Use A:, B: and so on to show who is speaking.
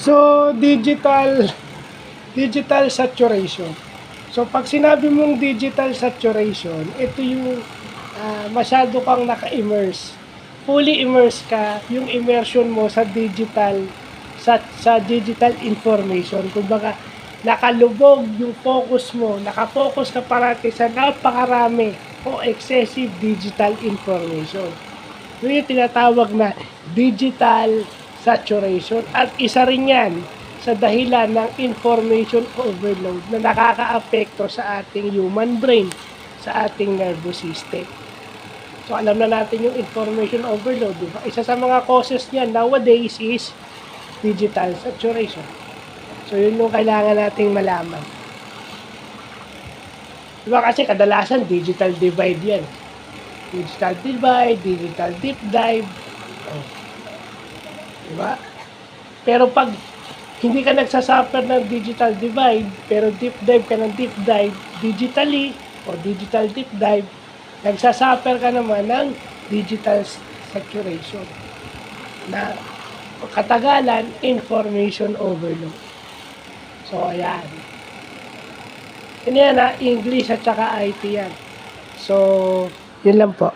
A: So, digital saturation. So, pag sinabi mong digital saturation, ito yung masyado kang naka-immerse. Fully immerse ka, yung immersion mo sa digital, sa digital information. Kumbaga, nakalubog yung focus mo, nakafocus ka parati sa napakarami o excessive digital information. Yun yung tinatawag na digital saturation. At isa rin yan sa dahilan ng information overload na nakakaapekto sa ating human brain, sa ating nervous system. So, alam na natin yung information overload, di ba? Isa sa mga causes niyan nowadays is digital saturation. So, yun yung kailangan nating malaman. Di ba kasi kadalasan digital divide yan. Digital divide, digital deep dive. Oh. Di ba? Pero pag hindi ka nagsasuffer ng digital divide, pero deep dive ka ng deep dive digitally o digital deep dive, nagsasuffer ka naman ng digital saturation na katagalan, information overload. So, ayan. Yan na, English at saka IT yan. So, yun lang po.